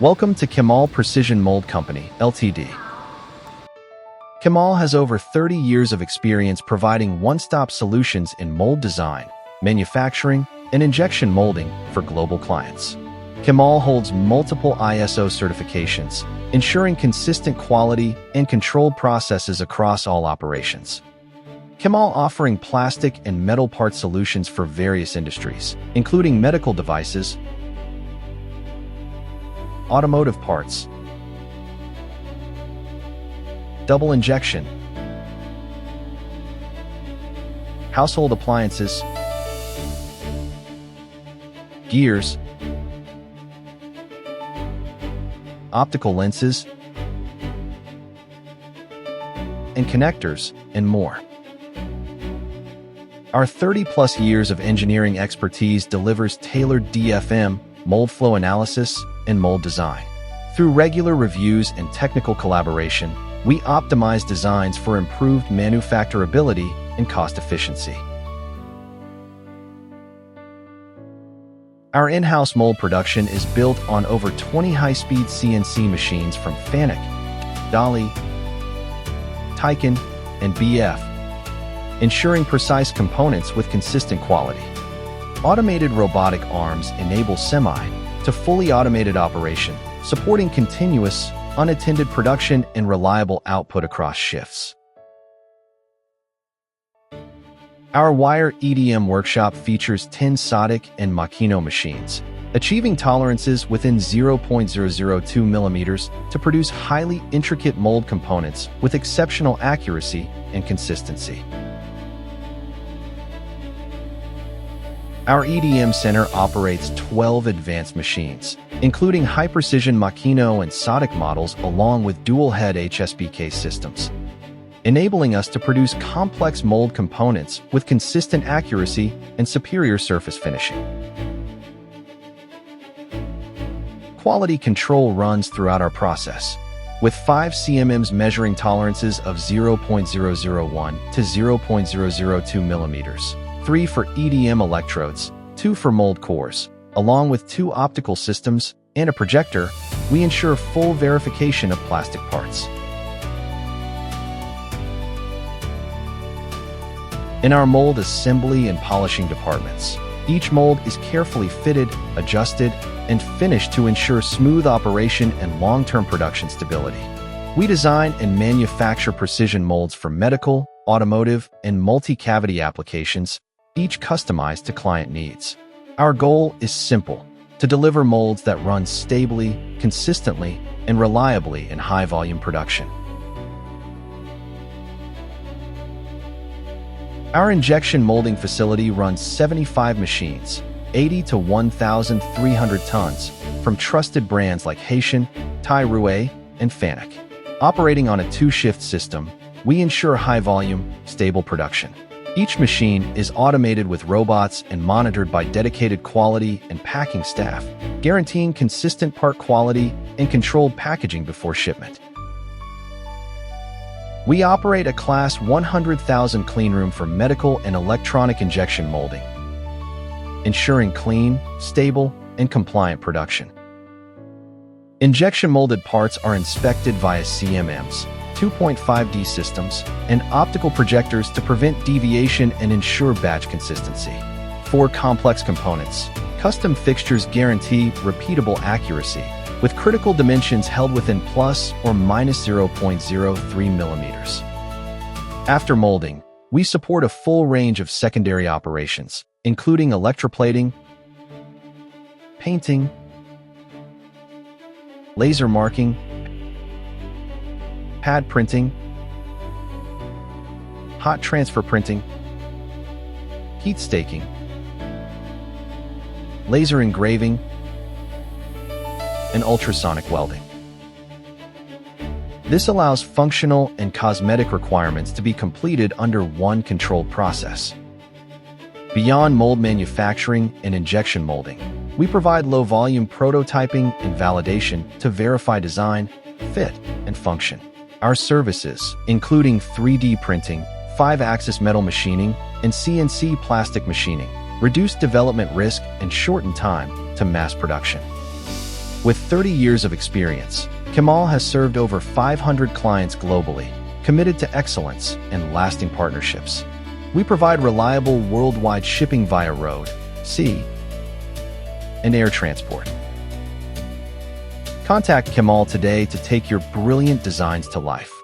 Welcome to Kemal Precision Mold Company, Ltd. Kemal has over 30 years of experience providing one-stop solutions in mold design, manufacturing, and injection molding for global clients. Kemal holds multiple ISO certifications, ensuring consistent quality and controlled processes across all operations. Kemal offering plastic and metal part solutions for various industries, including medical devices, automotive parts, double injection, household appliances, gears, optical lenses, and connectors, and more. Our 30-plus years of engineering expertise delivers tailored DFM, mold flow analysis, and mold design. Through regular reviews and technical collaboration, we optimize designs for improved manufacturability and cost efficiency. Our in-house mold production is built on over 20 high-speed CNC machines from Fanuc, Dali, Taiken, and BF, ensuring precise components with consistent quality. Automated robotic arms enable semi- to fully automated operation, supporting continuous, unattended production and reliable output across shifts. Our wire EDM workshop features 10 Sodic and Makino machines, achieving tolerances within 0.002 millimeters to produce highly intricate mold components with exceptional accuracy and consistency. Our EDM center operates 12 advanced machines, including high-precision Makino and Sodic models along with dual-head HSBK systems, enabling us to produce complex mold components with consistent accuracy and superior surface finishing. Quality control runs throughout our process, with 5 CMMs measuring tolerances of 0.001 to 0.002 millimeters. 3 for EDM electrodes, 2 for mold cores, along with 2 optical systems and a projector. We ensure full verification of plastic parts. In our mold assembly and polishing departments, each mold is carefully fitted, adjusted, and finished to ensure smooth operation and long-term production stability. We design and manufacture precision molds for medical, automotive, and multi-cavity applications, each customized to client needs. Our goal is simple: to deliver molds that run stably, consistently, and reliably in high-volume production. Our injection molding facility runs 75 machines, 80 to 1,300 tons, from trusted brands like Haitian, Tai Rue, and Fanuc. Operating on a 2-shift system, we ensure high-volume, stable production. Each machine is automated with robots and monitored by dedicated quality and packing staff, guaranteeing consistent part quality and controlled packaging before shipment. We operate a Class 100,000 cleanroom for medical and electronic injection molding, ensuring clean, stable, and compliant production. Injection molded parts are inspected via CMMs, 2.5D systems, and optical projectors to prevent deviation and ensure batch consistency. For complex components, custom fixtures guarantee repeatable accuracy, with critical dimensions held within plus or minus 0.03 millimeters. After molding, we support a full range of secondary operations, including electroplating, painting, laser marking, pad printing, hot transfer printing, heat staking, laser engraving, and ultrasonic welding. This allows functional and cosmetic requirements to be completed under one controlled process. Beyond mold manufacturing and injection molding, we provide low-volume prototyping and validation to verify design, fit, and function. Our services, including 3D printing, 5-axis metal machining, and CNC plastic machining, reduce development risk and shorten time to mass production. With 30 years of experience, Kemal has served over 500 clients globally, committed to excellence and lasting partnerships. We provide reliable worldwide shipping via road, sea, and air transport. Contact Kemal today to take your brilliant designs to life.